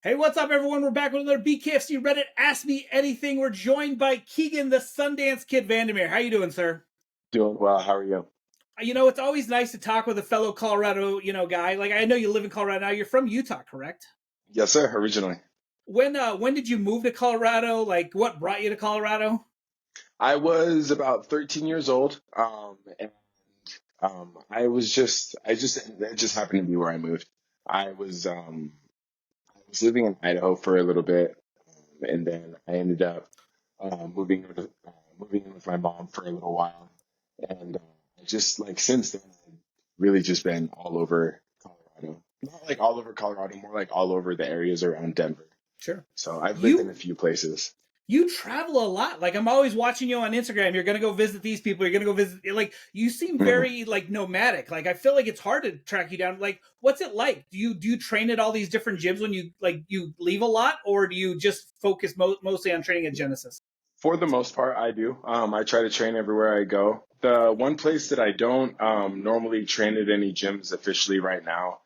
Hey, what's up, everyone? We're back with another BKFC Reddit Ask Me Anything. We're joined by Keegan, the Sundance kid, Vandermeer. How you doing, sir? Doing well. How are you? It's always nice to talk with a fellow Colorado, guy. Like, I know you live in Colorado now. You're from Utah, correct? Yes, sir. Originally, When did you move to Colorado? Like, what brought you to Colorado? I was about 13 years old, and it just happened to be where I moved. I was, I was living in Idaho for a little bit, and then I ended up moving in with my mom for a little while, and just like since then, I've really just been all over Colorado. Not like all over Colorado, more like all over the areas around Denver. Sure. So I've lived in a You few places. you travel a lot. Like, I'm always watching you on Instagram. You're gonna go visit these people. You're gonna go visit. Like, you seem very like nomadic. Like, I feel like it's hard to track you down. Like, what's it like? Do you train at all these different gyms when you leave a lot, or do you just focus mostly on training at Genesis? For the most part, I do. I try to train everywhere I go. The one place that I don't normally train at any gyms officially right now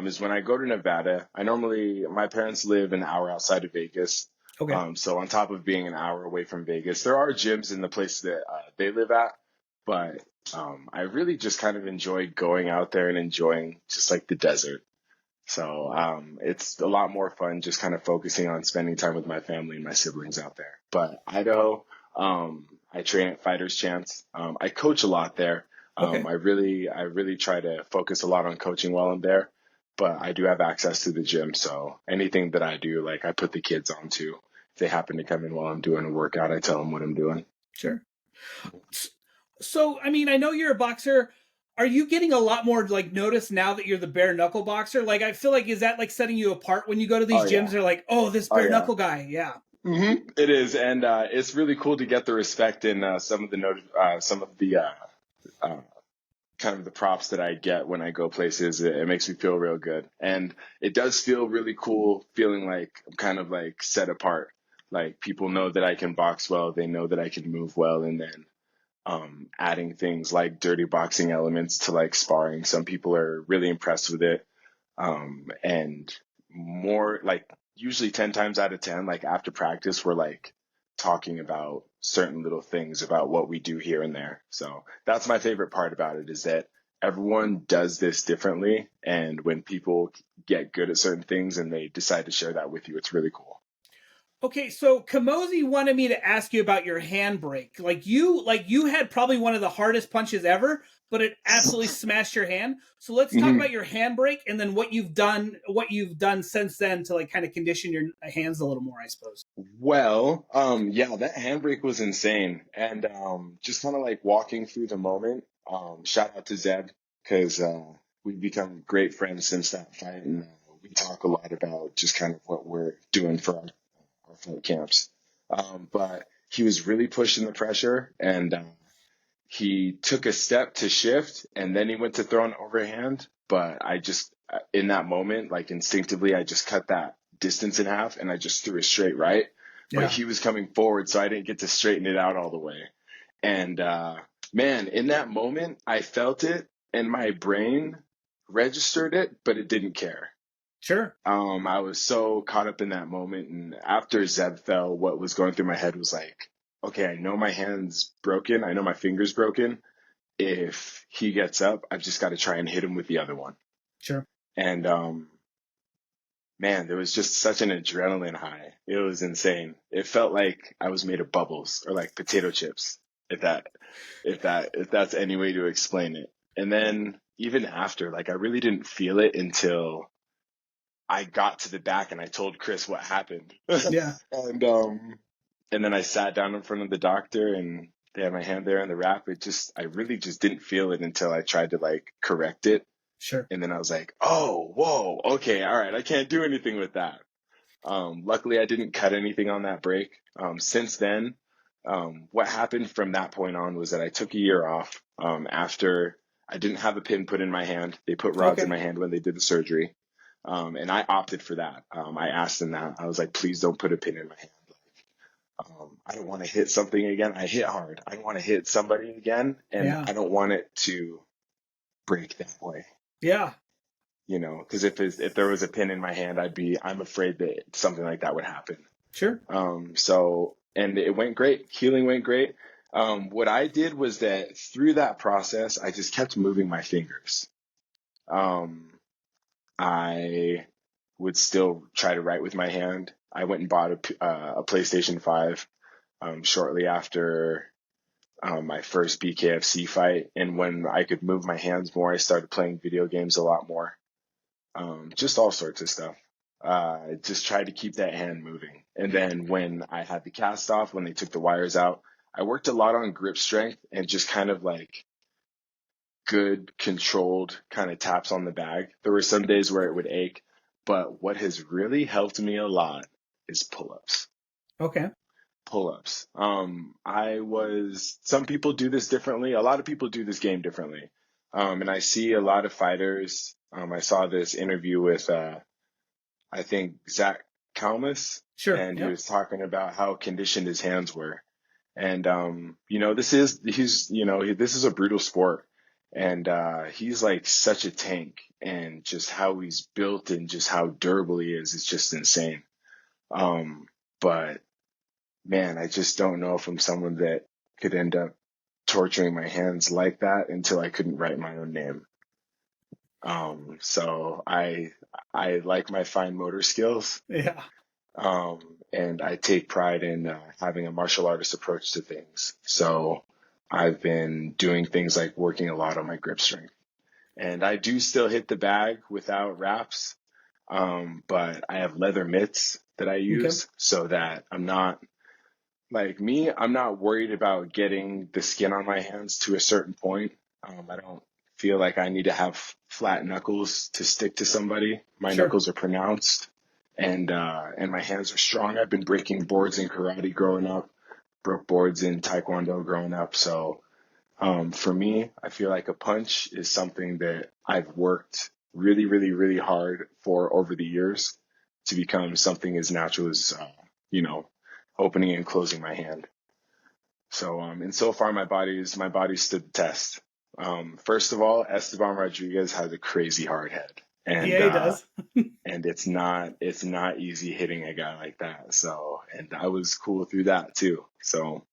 is when I go to Nevada. My parents live an hour outside of Vegas. Okay. So on top of being an hour away from Vegas, there are gyms in the place that they live at. But I really just kind of enjoy going out there and enjoying just like the desert. So it's a lot more fun just kind of focusing on spending time with my family and my siblings out there. But Idaho, I train at Fighters Chance. I coach a lot there. Okay. I really try to focus a lot on coaching while I'm there. But I do have access to the gym, so anything that I do, like I put the kids on to. If they happen to come in while I'm doing a workout, I tell them what I'm doing. Sure. So, I mean, I know you're a boxer. Are you getting a lot more like notice now that you're the bare knuckle boxer? Like, I feel like is that like setting you apart when you go to Oh these gyms? yeah, They're like, oh, this oh bare yeah. knuckle guy. Yeah. It is, and it's really cool to get the respect and some of the uh, kind of the props that I get when I go places. It makes me feel real good. And it does feel really cool feeling like I'm kind of like set apart. Like people know that I can box well, they know that I can move well, and then adding things like dirty boxing elements to like sparring. Some people are really impressed with it. And more like usually 10 times out of 10, like after practice, we're like talking about certain little things about what we do here and there. So that's my favorite part about it is that everyone does this differently. And when people get good at certain things and they decide to share that with you, it's really cool. Okay, so Kamosi wanted me to ask you about your handbrake. Like you had probably one of the hardest punches ever, but it absolutely smashed your hand. So let's talk Mhm. about your handbrake and then what you've done since then to like kind of condition your hands a little more, I suppose. Well, yeah, that handbrake was insane. And just kind of like walking through the moment, shout out to Zeb because we've become great friends since that fight. And we talk a lot about just kind of what we're doing for our fight camps. But he was really pushing the pressure and he took a step to shift and then he went to throw an overhand. But in that moment, like instinctively, I just cut that distance in half and I just threw a straight right. But Yeah. he was coming forward, so I didn't get to straighten it out all the way. And man, in that moment, I felt it and my brain registered it, but it didn't care. Sure. I was so caught up in that moment. And after Zeb fell, what was going through my head was like, okay, I know my hand's broken. I know my finger's broken. If he gets up, I've just got to try and hit him with the other one. Sure. And man, there was just such an adrenaline high. It was insane. It felt like I was made of bubbles or like potato chips, if that's any way to explain it. And then even after, like I really didn't feel it until I got to the back and I told Chris what happened. Yeah. and and then I sat down in front of the doctor and they had my hand there in the wrap. I really just didn't feel it until I tried to like correct it. Sure. And then I was like, oh, whoa, okay, all right, I can't do anything with that. Luckily, I didn't cut anything on that break. Since then, what happened from that point on was that I took a year off after I didn't have a pin put in my hand. They put rods in Okay. my hand when they did the surgery. And I opted for that. I asked them that. I was like, please don't put a pin in my hand. I don't want to hit something again. I hit hard. I don't want to hit somebody again. And Yeah. I don't want it to break that way. Yeah. because if there was a pin in my hand, I'm afraid that something like that would happen. Sure. And it went great. Healing went great. What I did was that through that process, I just kept moving my fingers. Um, I would still try to write with my hand. I went and bought a PlayStation 5 shortly after my first BKFC fight. And when I could move my hands more, I started playing video games a lot more. Just all sorts of stuff. Just tried to keep that hand moving. And then when I had the cast off, when they took the wires out, I worked a lot on grip strength and just kind of like good controlled kind of taps on the bag. There were some days where it would ache, but what has really helped me a lot is pull-ups. Okay. Pull-ups. Some people do this differently. A lot of people do this game differently. And I see a lot of fighters. I saw this interview with, I think Zach Kalmus, Sure. and he Yep. was talking about how conditioned his hands were. And, this is a brutal sport. And, he's like such a tank, and just how he's built and just how durable he is just insane. But man, I just don't know if I'm someone that could end up torturing my hands like that until I couldn't write my own name. So I like my fine motor skills. Yeah. Um, and I take pride in having a martial artist approach to things. So I've been doing things like working a lot on my grip strength. And I do still hit the bag without wraps, but I have leather mitts that I Okay. use so that I'm not worried about getting the skin on my hands to a certain point. I don't feel like I need to have flat knuckles to stick to somebody. My Sure. knuckles are pronounced, and my hands are strong. I've been breaking boards in karate growing up, broke boards in taekwondo growing up. So for me, I feel like a punch is something that I've worked really, really, really hard for over the years to become something as natural as, opening and closing my hand. So, and so far my body's stood the test. First of all, Esteban Rodriguez has a crazy hard head, and, Yeah, he does. and it's not easy hitting a guy like that. So, and I was cool through that too. So,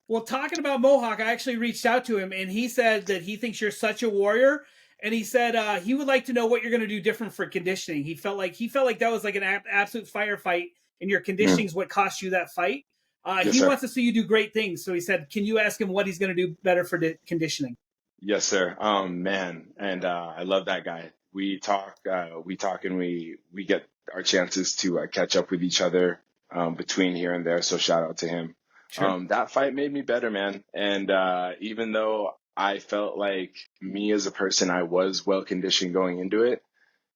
Well, talking about Mohawk, I actually reached out to him, and he said that he thinks you're such a warrior, and he said he would like to know what you're going to do different for conditioning. He felt like that was like an absolute firefight, and your conditioning is what cost you that fight. yes, He sir. wants to see you do great things, so he said, "Can you ask him what he's going to do better for conditioning?" Yes, sir. Man, and I love that guy. We talk, and we get our chances to catch up with each other between here and there. So shout out to him. Sure. That fight made me better, man. And even though I felt like me as a person, I was well conditioned going into it,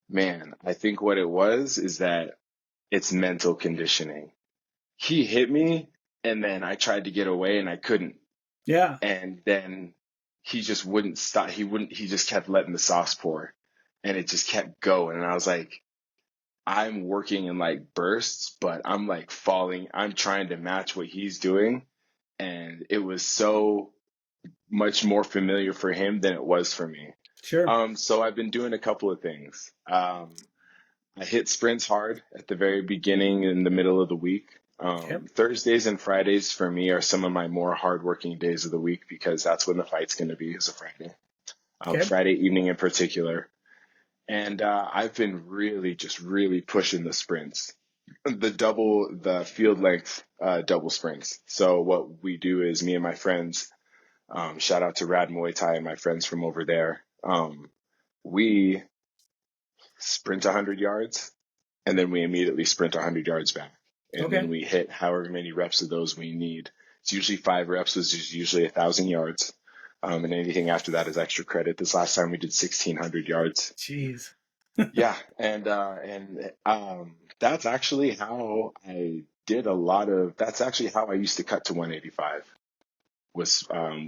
man, I think what it was is that it's mental conditioning. He hit me, and then I tried to get away, and I couldn't. Yeah. And then he just wouldn't stop. He just kept letting the sauce pour, and it just kept going. And I was like, I'm working in like bursts, but I'm like falling. I'm trying to match what he's doing. And it was so much more familiar for him than it was for me. Sure. So I've been doing a couple of things. I hit sprints hard at the very beginning and the middle of the week. Okay. Thursdays and Fridays for me are some of my more hardworking days of the week because that's when the fight's going to be, is a Friday. Okay. Friday evening in particular. And I've been really pushing the sprints, the field length double sprints. So what we do is me and my friends, shout out to Rad Muay Thai and my friends from over there. We sprint 100 yards, and then we immediately sprint 100 yards back. And Okay. then we hit however many reps of those we need. It's usually 5 reps, which is usually 1,000 yards. And anything after that is extra credit. This last time we did 1,600 yards. Jeez. Yeah. And that's actually how that's actually how I used to cut to 185 was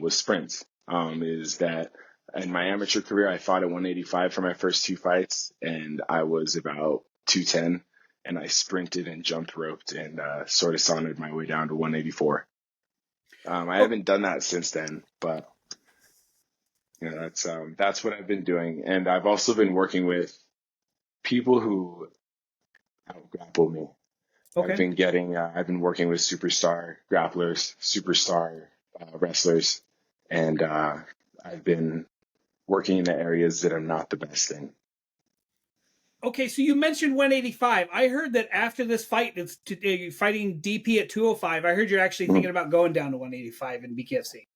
sprints. Is that in my amateur career, I fought at 185 for my first 2 fights, and I was about 210, and I sprinted and jumped roped and sort of sauntered my way down to 184. I Oh, haven't done that since then, but You know, that's what I've been doing, and I've also been working with people who out grapple me. Okay. I've been working with superstar grapplers, superstar wrestlers, and I've been working in the areas that I'm not the best in. Okay, so you mentioned 185. I heard that after this fight, fighting DP at 205. I heard you're actually thinking Mhm. about going down to 185 in BKFC.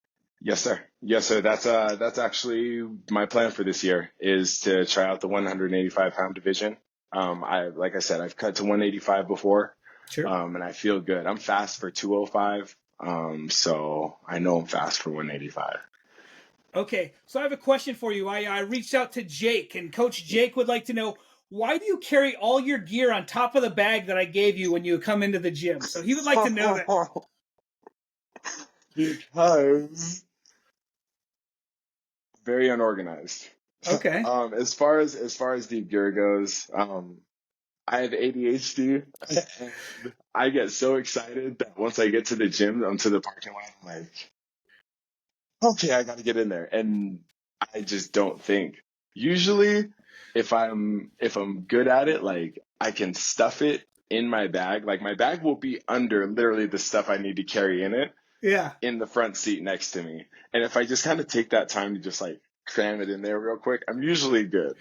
Yes, sir. Yes, sir. That's actually my plan for this year is to try out the 185-pound division. Like I said, I've cut to 185 before, Sure. and I feel good. I'm fast for 205, so I know I'm fast for 185. Okay, so I have a question for you. I reached out to Jake, and Coach Jake would like to know, why do you carry all your gear on top of the bag that I gave you when you come into the gym? So he would like to know that. Because very unorganized. Okay. As far as the gear goes, I have ADHD, and I get so excited that once I get to the gym, onto the parking lot, I'm like, okay, I got to get in there, and I just don't think. Usually, if I'm good at it, like I can stuff it in my bag. Like my bag will be under literally the stuff I need to carry in it Yeah. in the front seat next to me. And if I just kind of take that time to just like cram it in there real quick, I'm usually good.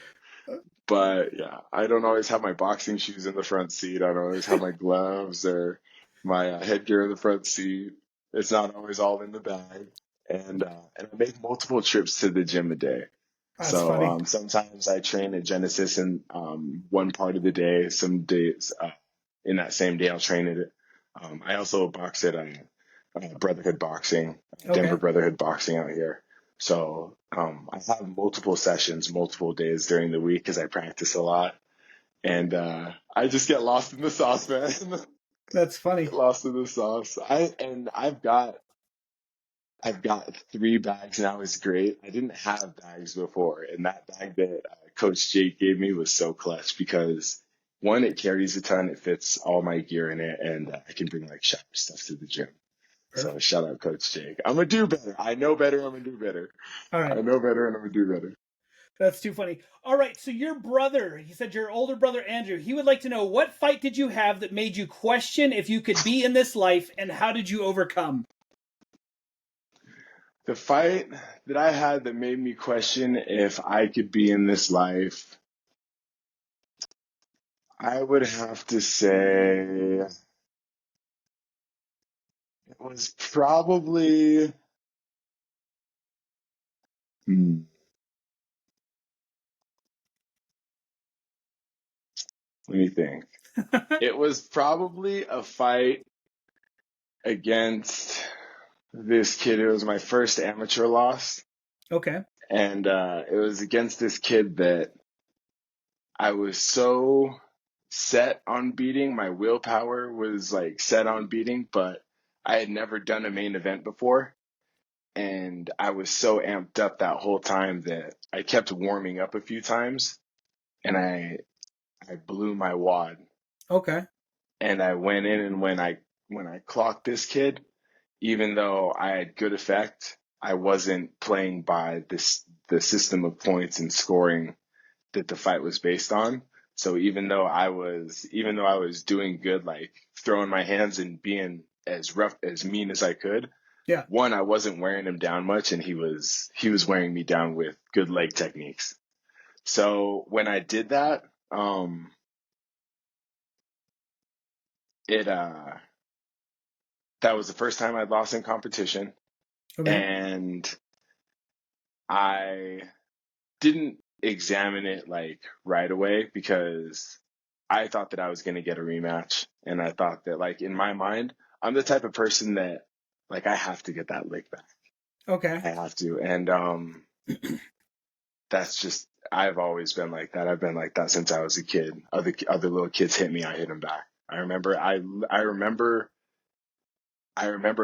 But yeah, I don't always have my boxing shoes in the front seat. I don't always have my gloves or my headgear in the front seat. It's not always all in the bag. And I make multiple trips to the gym a day. That's So funny. sometimes I train at Genesis in one part of the day. Some days in that same day I'll train at it. I also box at Brotherhood Boxing, Denver Okay. Brotherhood Boxing out here. So I have multiple sessions, multiple days during the week because I practice a lot, and I just get lost in the sauce, man. That's Get funny. lost in the sauce. I've got 3 bags now. It's great. I didn't have bags before, and that bag that Coach Jake gave me was so clutch because one, it carries a ton, it fits all my gear in it, and I can bring like shower stuff to the gym. So Perfect. shout out Coach Jake. I'm gonna do better. I know better. I'm gonna do better. All I right. know better, and I'm gonna do better. That's too funny. All right. So your brother, he said your older brother Andrew, he would like to know, what fight did you have that made you question if you could be in this life, and how did you overcome? The fight that I had that made me question if I could be in this life, I would have to say it was probably, hmm, let me think. It was probably a fight against this kid. It was my first amateur loss, Okay. and it was against this kid that I was so set on beating. My willpower was like set on beating, but I had never done a main event before. And I was so amped up that whole time that I kept warming up a few times, and I blew my wad. Okay. And I went in, and when I clocked this kid, even though I had good effect, I wasn't playing by the system of points and scoring that the fight was based on. So even though I was doing good, like throwing my hands and being as rough, as mean as I could, Yeah. one, I wasn't wearing him down much, and he was wearing me down with good leg techniques. So when I did that, it that was the first time I'd lost in competition, Okay. and I didn't examine it like right away because I thought that I was going to get a rematch. And I thought that, like, in my mind, I'm the type of person that, like, I have to get that lick back. Okay. I have to. And that's just, I've always been like that. I've been like that since I was a kid. Other little kids hit me, I hit them back. I remember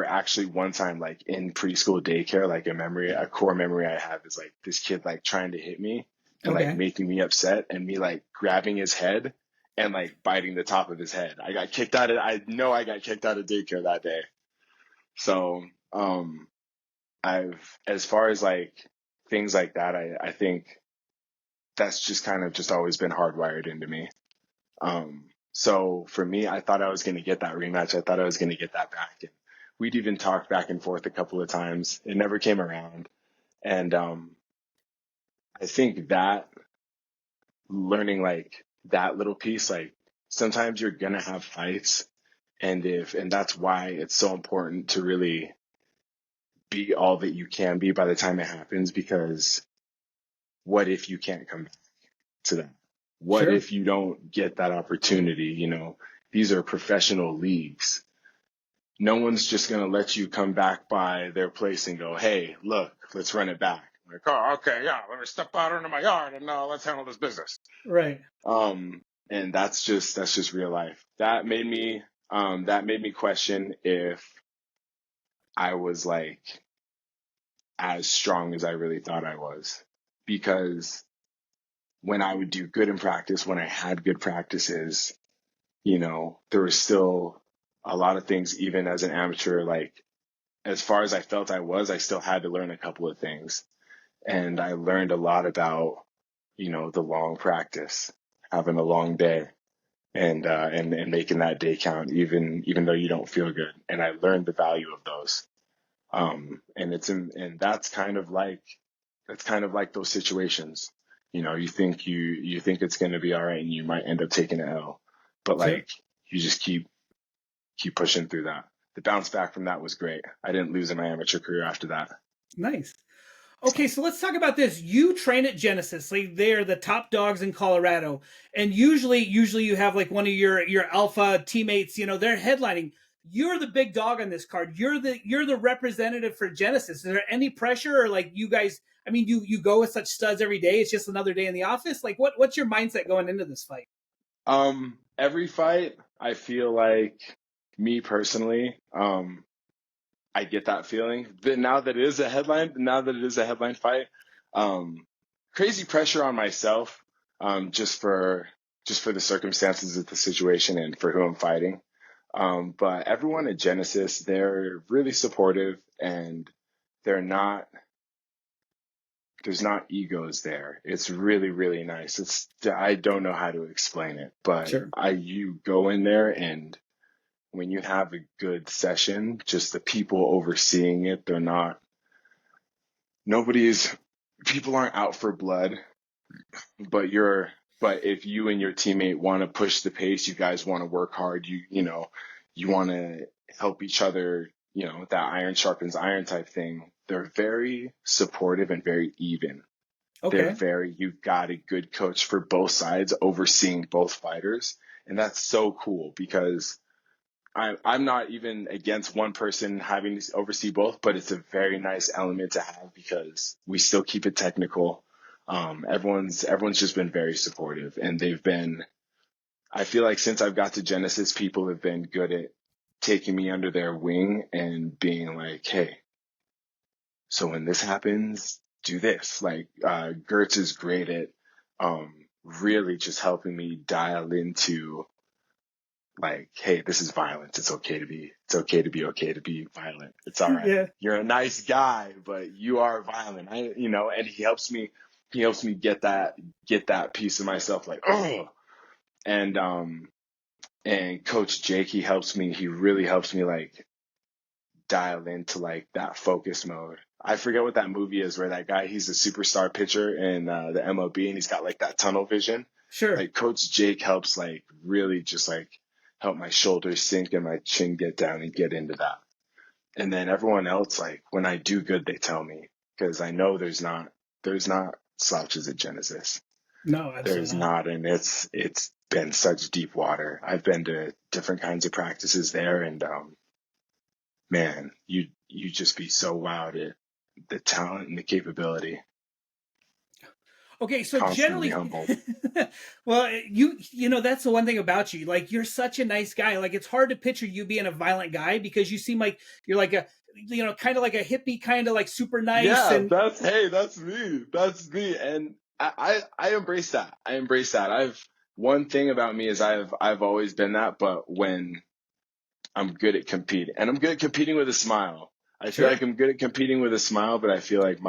actually one time, like in preschool daycare, like a core memory I have is like this kid like trying to hit me and like Okay. making me upset, and me like grabbing his head and like biting the top of his head. I know I got kicked out of daycare that day. So, as far as like things like that, I think that's just kind of just always been hardwired into me. So for me, I thought I was going to get that rematch. I thought I was going to get that back. And we'd even talked back and forth a couple of times. It never came around. And I think that learning like that little piece, like sometimes you're going to have fights. And that's why it's so important to really be all that you can be by the time it happens, because what if you can't come back to that? What Sure. if you don't get that opportunity? You know, these are professional leagues. No one's just going to let you come back by their place and go, hey, look, let's run it back. Like, oh, okay, yeah, let me step out into my yard and let's handle this business. Right. And that's just real life. That made me question if I was like as strong as I really thought I was, because when I would do good in practice, when I had good practices, there was still a lot of things, even as an amateur, like as far as I felt I still had to learn a couple of things. And I learned a lot about, the long practice, having a long day and making that day count, even though you don't feel good. And I learned the value of those. And that's kind of like those situations. You think it's going to be all right, and you might end up taking an L, but Sure. like you just keep pushing through that. The bounce back from that was great. I didn't lose in my amateur career after that. Nice. Okay, so let's talk about this. You train at Genesis, like they're the top dogs in Colorado, and usually you have like one of your alpha teammates. They're headlining. You're the big dog on this card. You're the representative for Genesis. Is there any pressure, or like you guys? I mean, you go with such studs every day. It's just another day in the office. Like, what's your mindset going into this fight? Every fight, I feel like, me personally, I get that feeling that now that it is a headline fight, um, crazy pressure on myself, just for the circumstances of the situation and for who I'm fighting. But everyone at Genesis, they're really supportive, and they're not, there's not egos there. It's really, really nice. I don't know how to explain it, but Sure. you go in there, and when you have a good session, just the people overseeing it, nobody's, people aren't out for blood, but if you and your teammate want to push the pace, you guys want to work hard, you want to help each other, that iron sharpens iron type thing. They're very supportive and very even. Okay. You've got a good coach for both sides overseeing both fighters. And that's so cool, because I'm not even against one person having to oversee both, but it's a very nice element to have, because we still keep it technical. Everyone's just been very supportive, and I feel like since I've got to Genesis, people have been good at taking me under their wing and being like, hey, so when this happens, do this. Like, Gertz is great at, really just helping me dial into, like, hey, this is violence. It's okay to be violent. It's all right. Yeah. You're a nice guy, but you are violent. And he helps me get that piece of myself, like, oh, and, and Coach Jake, he really helps me, like, dial into, like, that focus mode. I forget what that movie is where that guy, he's a superstar pitcher in the MLB, and he's got like that tunnel vision. Sure. Like, Coach Jake helps, like, really just like help my shoulders sink and my chin get down and get into that. And then everyone else, like, when I do good, they tell me, because I know there's not slouches at Genesis. No, There's absolutely not. not, and it's been such deep water. I've been to different kinds of practices there, and man, you just be so wowed at the talent and the capability. Okay, so Constantly generally, humbled. well, that's the one thing about you. Like, you're such a nice guy. Like, it's hard to picture you being a violent guy, because you seem like you're like a, kind of like a hippie, kind of like super nice. Yeah, And that's me. That's me. And I embrace that. I embrace that. One thing about me is I've always been that, but when I'm good at competing, and I'm good at competing with a smile. I feel sure. like I'm good at competing with a smile, but I feel like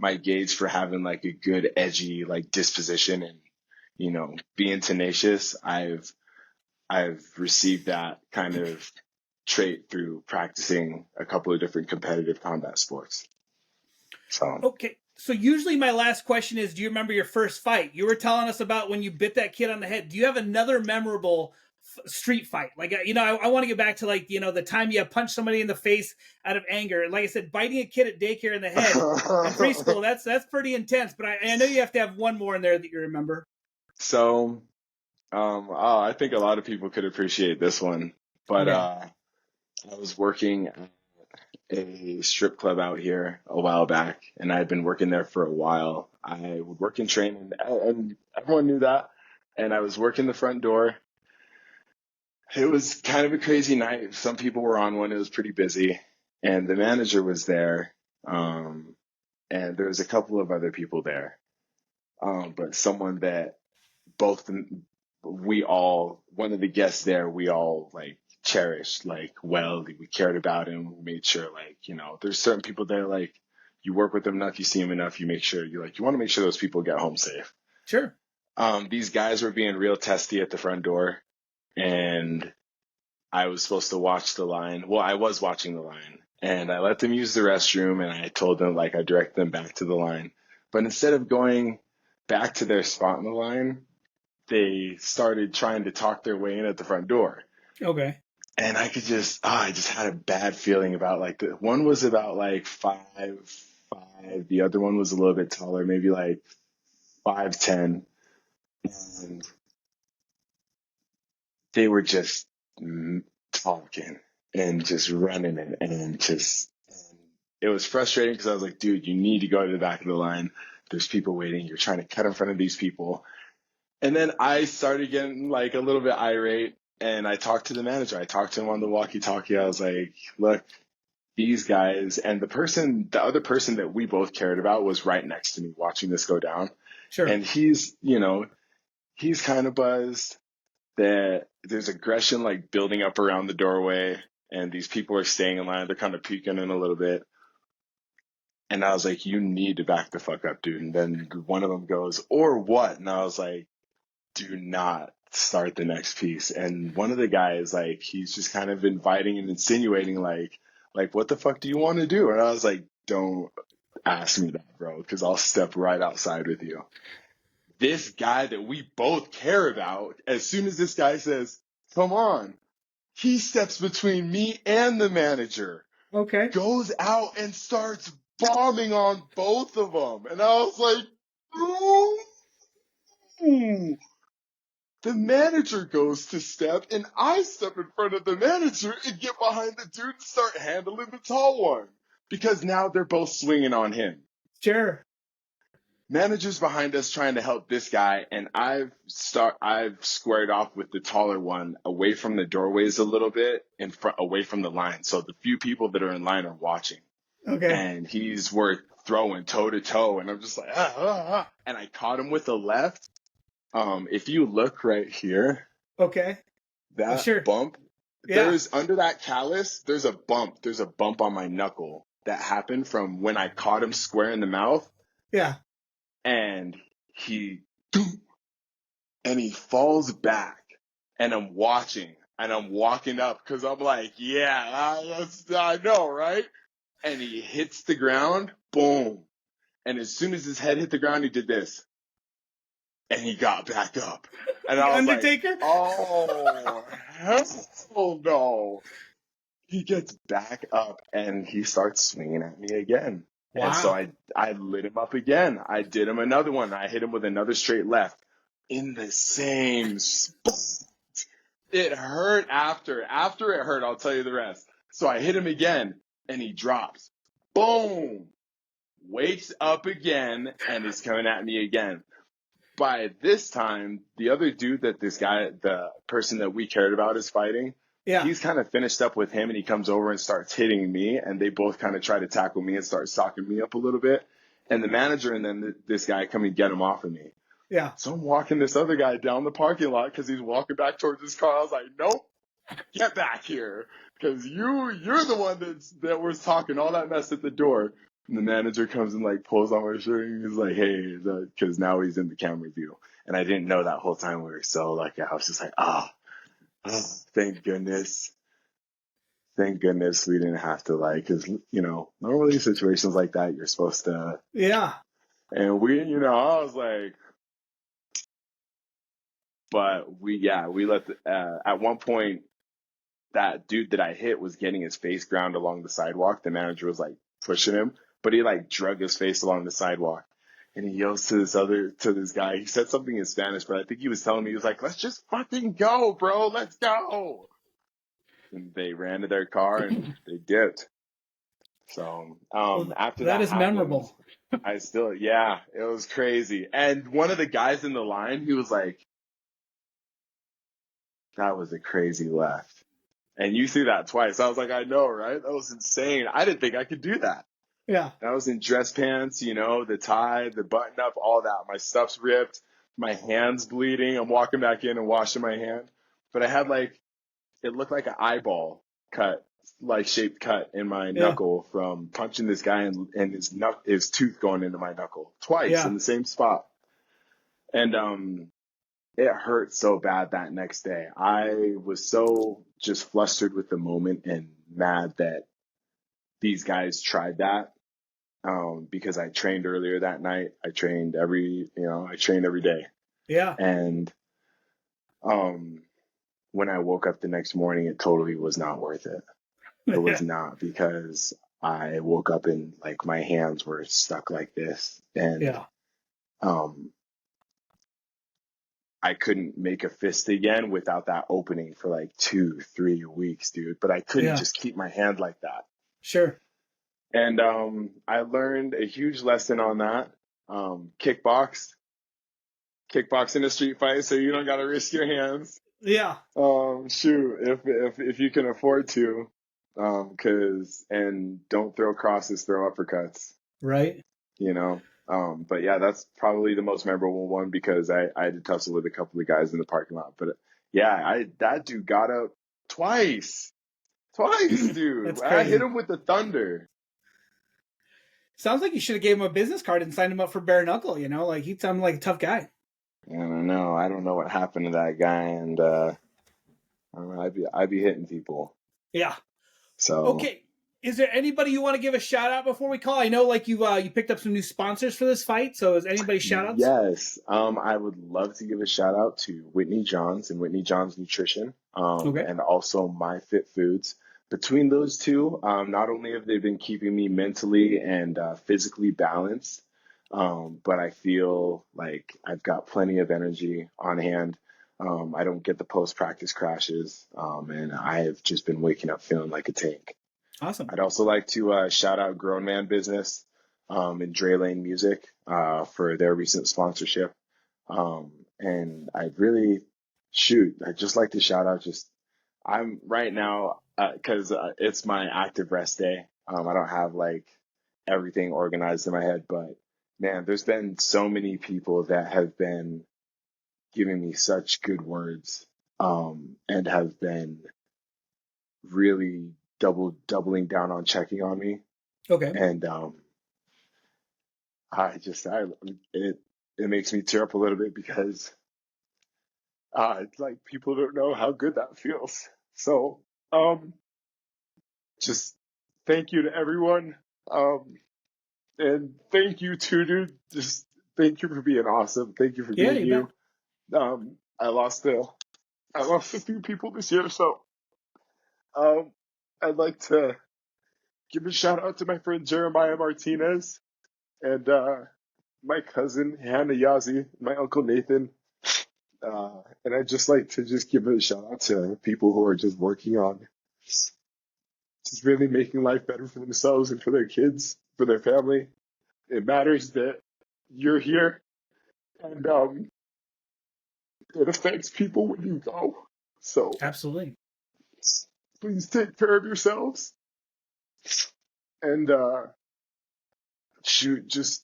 my gauge for having like a good edgy like disposition and, you know, being tenacious. I've received that kind of trait through practicing a couple of different competitive combat sports. So Okay. So usually my last question is, do you remember your first fight? You were telling us about when you bit that kid on the head. Do you have another memorable street fight? Like, you know, I want to get back to like, you know, the time you punched somebody in the face out of anger. Like I said, biting a kid at daycare in the head in preschool, that's pretty intense. But I know you have to have one more in there that you remember. so I think a lot of people could appreciate this one, but Okay. I was working at a strip club out here a while back, and I had been working there for a while. I would work in training, and everyone knew that. And I was working the front door. It was kind of a crazy night. Some people were on one. It was pretty busy, and the manager was there, and there was a couple of other people there, but someone that both one of the guests there, we all like cherished, like, well, we cared about him. We made sure, like, you know, there's certain people there, like, you work with them enough, you see them enough, you make sure you want to make sure those people get home safe. Sure. These guys were being real testy at the front door, and I was supposed to watch the line. Well, I was watching the line, and I let them use the restroom, and I told them, like, I directed them back to the line. But instead of going back to their spot in the line, they started trying to talk their way in at the front door. Okay. And I just had a bad feeling about, like, the one was about like 5'5", the other one was a little bit taller, maybe like 5'10", and they were just talking and just running it, and it was frustrating because I was like, dude, you need to go to the back of the line. There's people waiting. You're trying to cut in front of these people. And then I started getting like a little bit irate, and I talked to the manager. I talked to him on the walkie-talkie. I was like, look, these guys, and the other person that we both cared about was right next to me watching this go down. Sure. And he's kind of buzzed that there's aggression like building up around the doorway, and these people are staying in line. They're kind of peeking in a little bit. And I was like, you need to back the fuck up, dude. And then one of them goes, or what? And I was like, do not start the next piece. And one of the guys, like, he's just kind of inviting and insinuating, like, what the fuck do you want to do? And I was like, don't ask me that, bro, because I'll step right outside with you. This guy that we both care about, as soon as this guy says, come on, he steps between me and the manager, Okay. goes out and starts bombing on both of them. And I was like, ooh. The manager goes to step, and I step in front of the manager and get behind the dude and start handling the tall one, because now they're both swinging on him. Sure. Manager's behind us trying to help this guy, and I've squared off with the taller one away from the doorways a little bit, away from the line. So the few people that are in line are watching. Okay. And he's worth throwing toe to toe, and I'm just like, and I caught him with the left. If you look right here, Okay. that Sure. bump, Yeah. there's under that callus, there's a bump. There's a bump on my knuckle that happened from when I caught him square in the mouth. Yeah. And he falls back, and I'm watching, and I'm walking up because I'm like, yeah, I know, right? And he hits the ground, boom. And as soon as his head hit the ground, he did this. And he got back up. And I was Undertaker? like, oh, hell no. He gets back up, and he starts swinging at me again. Wow. And so I lit him up again. I did him another one. I hit him with another straight left in the same spot. It hurt after. After it hurt, I'll tell you the rest. So I hit him again, and he drops. Boom. Wakes up again, and is coming at me again. By this time, the other dude that the person that we cared about is fighting, Yeah. he's kind of finished up with him, and he comes over and starts hitting me, and they both kind of try to tackle me and start socking me up a little bit. And the manager and then this guy come and get him off of me. Yeah. So I'm walking this other guy down the parking lot because he's walking back towards his car. I was like, nope, get back here, because you're the one that was talking all that mess at the door. And the manager comes and like pulls on my shirt and he's like, hey, because now he's in the camera view. And I didn't know that whole time we were so like, I was just like, thank goodness. Thank goodness we didn't have to like, cause normally situations like that, you're supposed to, Yeah. and I was like, but we let at one point, that dude that I hit was getting his face ground along the sidewalk. The manager was like pushing him, but he like drug his face along the sidewalk. And he yells to this guy. He said something in Spanish, but I think he was telling me, he was like, let's just fucking go, bro. Let's go. And they ran to their car and they dipped. So, Well, after that that is happened, memorable. it was crazy. And one of the guys in the line, he was like, that was a crazy left. And you see that twice. I was like, I know, right? That was insane. I didn't think I could do that. Yeah. I was in dress pants, the tie, the button up, all that. My stuff's ripped. My hand's bleeding. I'm walking back in and washing my hand. But I had it looked like an eyeball cut, like shaped cut in my Yeah. knuckle from punching this guy and his tooth going into my knuckle twice in Yeah. the same spot. And it hurt so bad that next day. I was so just flustered with the moment and mad that these guys tried that. Because I trained earlier that night. I trained every day. Yeah. And when I woke up the next morning, it totally was not worth it. It was not, because I woke up and like my hands were stuck like this, and Yeah. I couldn't make a fist again without that opening for like 2-3 weeks, dude. But I couldn't Yeah. just keep my hand like that. Sure. And I learned a huge lesson on that. Kickbox in a street fight, so you don't got to risk your hands. Yeah. Shoot, if you can afford to, and don't throw crosses, throw uppercuts. Right. But yeah, that's probably the most memorable one, because I had to tussle with a couple of guys in the parking lot. But yeah, that dude got up twice, dude. That's I hit crazy. him with the thunder. Sounds like you should have gave him a business card and signed him up for bare knuckle. Like he sounded like a tough guy. I don't know. I don't know what happened to that guy, and I don't know, I'd be hitting people. Yeah. So Okay. Is there anybody you want to give a shout out before we call? I know like you picked up some new sponsors for this fight. So is anybody shout outs? yes, I would love to give a shout out to Whitney Johns and Whitney Johns Nutrition, Okay. and also My Fit Foods. Between those two, not only have they been keeping me mentally and physically balanced, but I feel like I've got plenty of energy on hand. I don't get the post-practice crashes, and I have just been waking up feeling like a tank. Awesome. I'd also like to shout out Grown Man Business and Dre Lane Music for their recent sponsorship. And I'd just like to shout out I'm right now, because it's my active rest day. I don't have like everything organized in my head, but man, there's been so many people that have been giving me such good words, and have been really doubling down on checking on me. Okay. And it makes me tear up a little bit, because it's like people don't know how good that feels. So just thank you to everyone, and thank you to dude. Just thank you for being awesome. Thank you for Yeah, being you bet. you. I lost a few people this year, so I'd like to give a shout out to my friend Jeremiah Martinez, and my cousin Hannah Yazi, my uncle Nathan. And I'd just like to just give a shout out to people who are just working on just really making life better for themselves and for their kids, for their family. It matters that you're here, and it affects people when you go. So Absolutely. please take care of yourselves, and just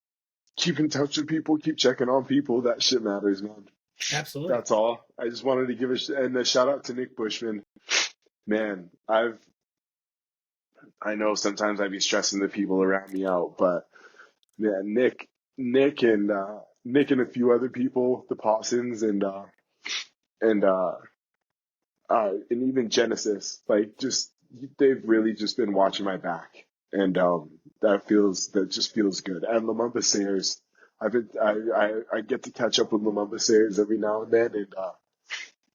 keep in touch with people, keep checking on people. That shit matters, man. Absolutely. That's all. I just wanted to give a shout out to Nick Bushman. Man, I know sometimes I be stressing the people around me out, but yeah, Nick and a few other people, the Possums and and even Genesis, like just they've really just been watching my back, and that just feels good. And Lumumba Sayers, I get to catch up with Lumumba Sayers every now and then, and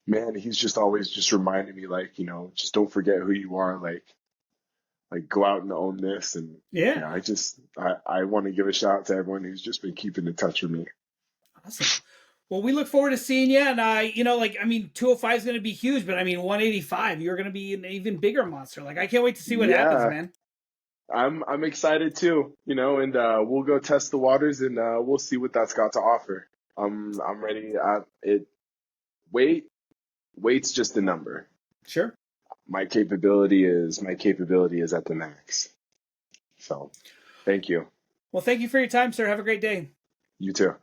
man, he's just always just reminding me, like, just don't forget who you are, like go out and own this. And Yeah. yeah, I want to give a shout out to everyone who's just been keeping in touch with me. Awesome. Well, we look forward to seeing you. And like, I mean, 205 is going to be huge, but I mean, 185, you're going to be an even bigger monster. Like, I can't wait to see what happens, Yeah, man. I'm excited too, and we'll go test the waters, and we'll see what that's got to offer. I'm ready. Weight weight's just a number. Sure. My capability is at the max. So, thank you. Well, thank you for your time, sir. Have a great day. You too.